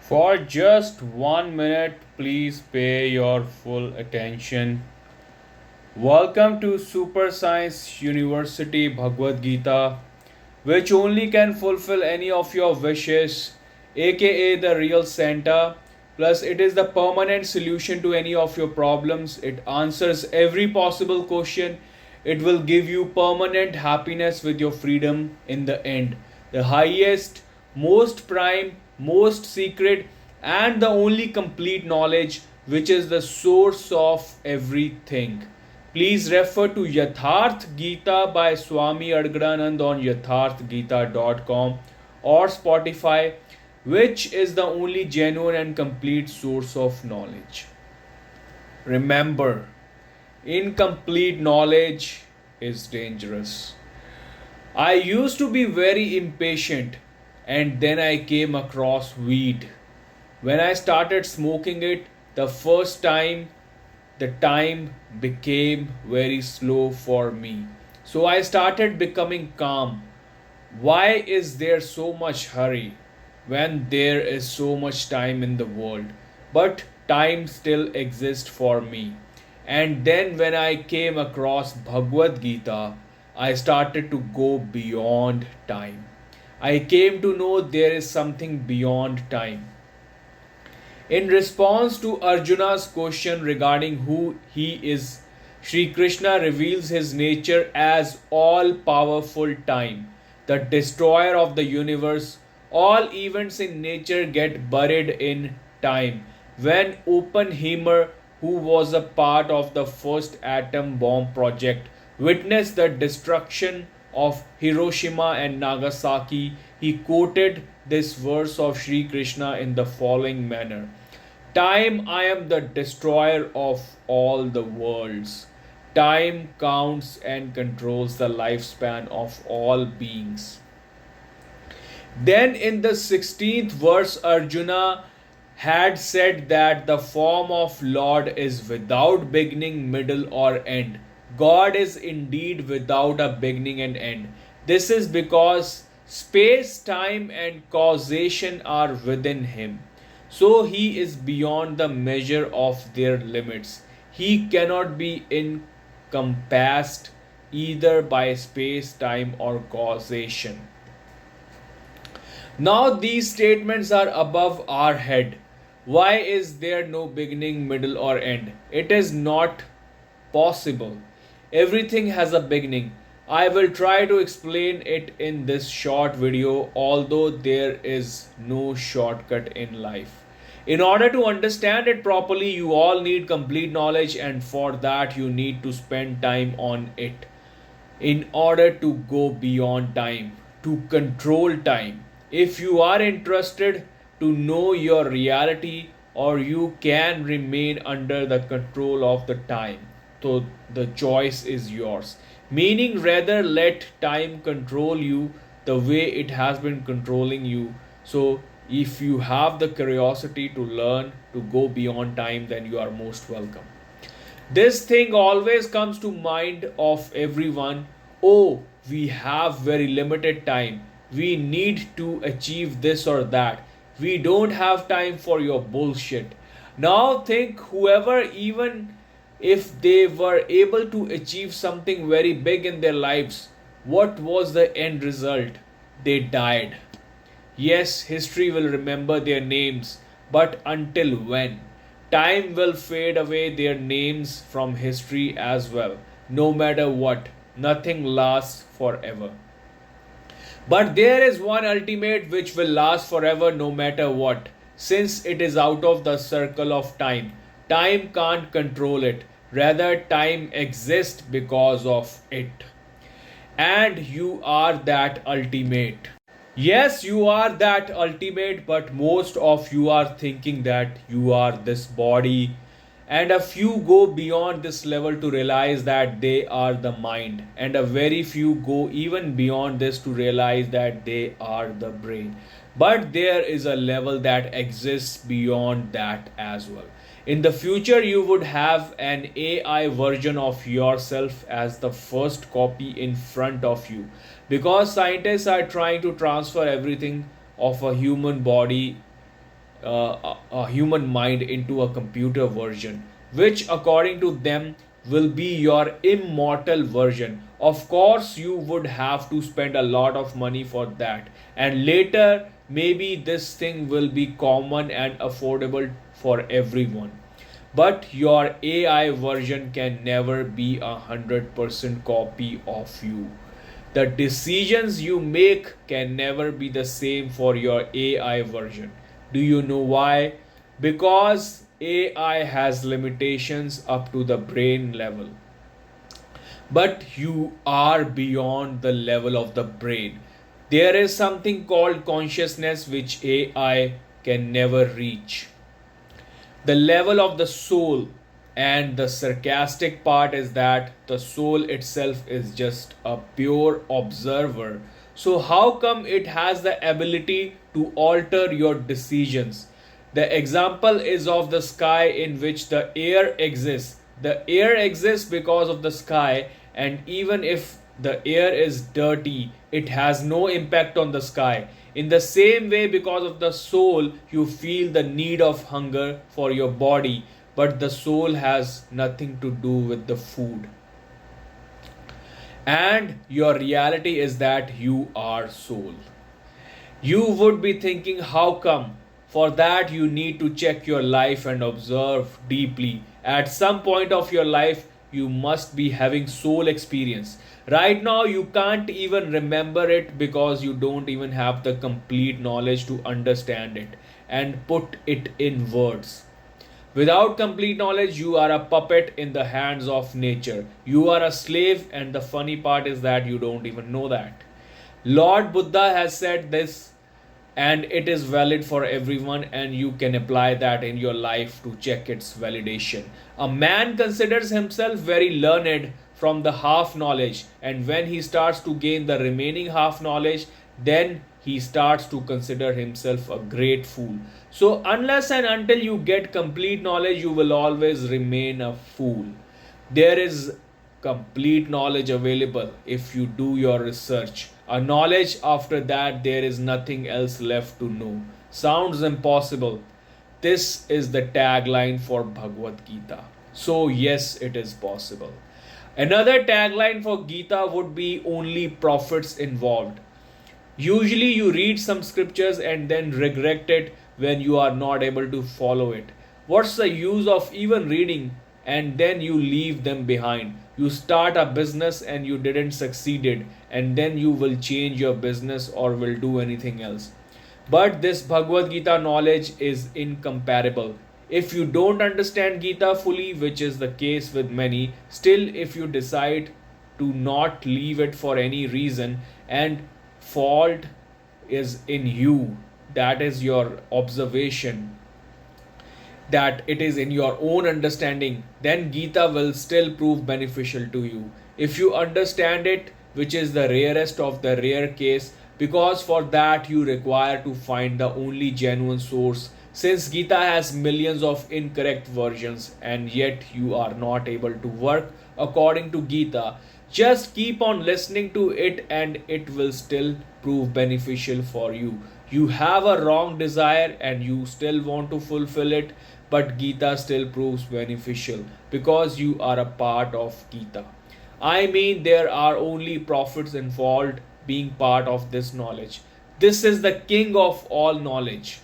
For just 1 minute, please pay your full attention. Welcome to Super Science University Bhagavad Gita, which only can fulfill any of your wishes, aka the real Santa. Plus, it is the permanent solution to any of your problems. It answers every possible question. It will give you permanent happiness with your freedom in the end. The highest, most prime, most secret, and the only complete knowledge, which is the source of everything. Please refer to Yatharth Gita by Swami Adgadanand on yatharthgita.com or Spotify, which is the only genuine and complete source of knowledge. Remember, incomplete knowledge is dangerous. I used to be very impatient and then I came across weed. When I started smoking it the first time, the time became very slow for me. So I started becoming calm. Why is there so much hurry when there is so much time in the world? But time still exists for me. And then when I came across Bhagavad Gita, I started to go beyond time. I came to know there is something beyond time. In response to Arjuna's question regarding who he is, Sri Krishna reveals his nature as all powerful time, the destroyer of the universe. All events in nature get buried in time. When Oppenheimer, who was a part of the first atom bomb project, witnessed the destruction of Hiroshima and Nagasaki, he quoted this verse of Sri Krishna in the following manner: Time, I am the destroyer of all the worlds. Time counts and controls the lifespan of all beings. Then in the 16th verse, Arjuna had said that the form of Lord is without beginning, middle, or end. God is indeed without a beginning and end. This is because space, time, and causation are within him. So he is beyond the measure of their limits. He cannot be encompassed either by space, time, or causation. Now these statements are above our head. Why is there no beginning, middle, or end? It is not possible. Everything has a beginning. I will try to explain it in this short video, although there is no shortcut in life. In order to understand it properly, you all need complete knowledge, and for that, you need to spend time on it. In order to go beyond time, to control time. If you are interested to know your reality, or you can remain under the control of the time, so the choice is yours. Meaning, rather let time control you the way it has been controlling you. So, if you have the curiosity to learn to go beyond time, then you are most welcome. This thing always comes to mind of everyone. Oh, we have very limited time. We need to achieve this or that. We don't have time for your bullshit. Now think whoever, even if they were able to achieve something very big in their lives, what was the end result? They died. Yes, history will remember their names, but until when? Time will fade away their names from history as well. No matter what, nothing lasts forever. But there is one ultimate which will last forever no matter what, since it is out of the circle of time. Time can't control it, rather, time exists because of it. And you are that ultimate. Yes, you are that ultimate, but most of you are thinking that you are this body, and a few go beyond this level to realize that they are the mind, and a very few go even beyond this to realize that they are the brain. But there is a level that exists beyond that as well. In the future, you would have an AI version of yourself as the first copy in front of you, because scientists are trying to transfer everything of a human body a human mind into a computer version, which according to them will be your immortal version. Of course, you would have to spend a lot of money for that, and later maybe this thing will be common and affordable for everyone. But your AI version can never be 100% copy of you. The decisions you make can never be the same for your AI version. Do you know why? Because AI has limitations up to the brain level. But you are beyond the level of the brain. There is something called consciousness which AI can never reach, the level of the soul. And the sarcastic part is that the soul itself is just a pure observer. So, how come it has the ability to alter your decisions? The example is of the sky in which the air exists. The air exists because of the sky, and even if the air is dirty, it has no impact on the sky. In the same way, because of the soul, you feel the need of hunger for your body, but the soul has nothing to do with the food. And your reality is that you are soul. You would be thinking, how come? For that, you need to check your life and observe deeply. At some point of your life, you must be having soul experience. Right now, you can't even remember it because you don't even have the complete knowledge to understand it and put it in words. Without complete knowledge, you are a puppet in the hands of nature. You are a slave, and the funny part is that you don't even know that. Lord Buddha has said this, and it is valid for everyone, and you can apply that in your life to check its validation. A man considers himself very learned from the half knowledge, and when he starts to gain the remaining half knowledge, then he starts to consider himself a great fool. So, unless and until you get complete knowledge, you will always remain a fool. There is complete knowledge available if you do your research. A knowledge after that, there is nothing else left to know. Sounds impossible. This is the tagline for Bhagavad Gita. So, yes, it is possible. Another tagline for Gita would be only prophets involved. Usually, you read some scriptures and then regret it when you are not able to follow it. What's the use of even reading and then you leave them behind? You start a business and you didn't succeed, and then you will change your business or will do anything else. But this Bhagavad Gita knowledge is incomparable. If you don't understand Gita fully, which is the case with many, still, if you decide to not leave it for any reason, and fault is in you, that is your observation, that it is in your own understanding, then Gita will still prove beneficial to you. If you understand it, which is the rarest of the rare case, because for that you require to find the only genuine source. Since Gita has millions of incorrect versions and yet you are not able to work according to Gita, just keep on listening to it and it will still prove beneficial for you. You have a wrong desire and you still want to fulfill it, but Gita still proves beneficial because you are a part of Gita. I mean, there are only prophets involved being part of this knowledge. This is the king of all knowledge.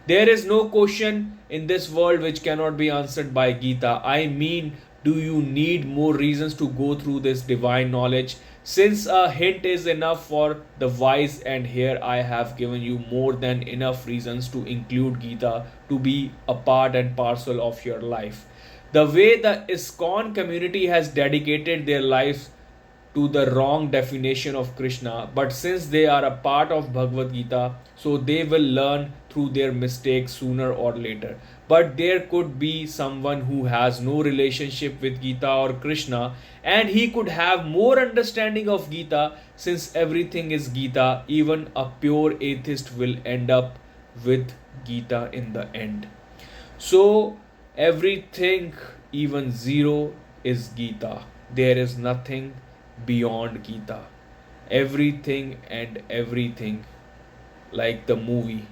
There is no question in this world which cannot be answered by Gita. I mean, do you need more reasons to go through this divine knowledge? Since a hint is enough for the wise, and here I have given you more than enough reasons to include Gita to be a part and parcel of your life. The way the ISKCON community has dedicated their lives to the wrong definition of Krishna, but since they are a part of Bhagavad Gita, so they will learn through their mistakes sooner or later. But there could be someone who has no relationship with Gita or Krishna, and he could have more understanding of Gita. Since everything is Gita, even a pure atheist will end up with Gita in the end. So, everything, even zero, is Gita. There is nothing beyond Gita. Everything and everything, like the movie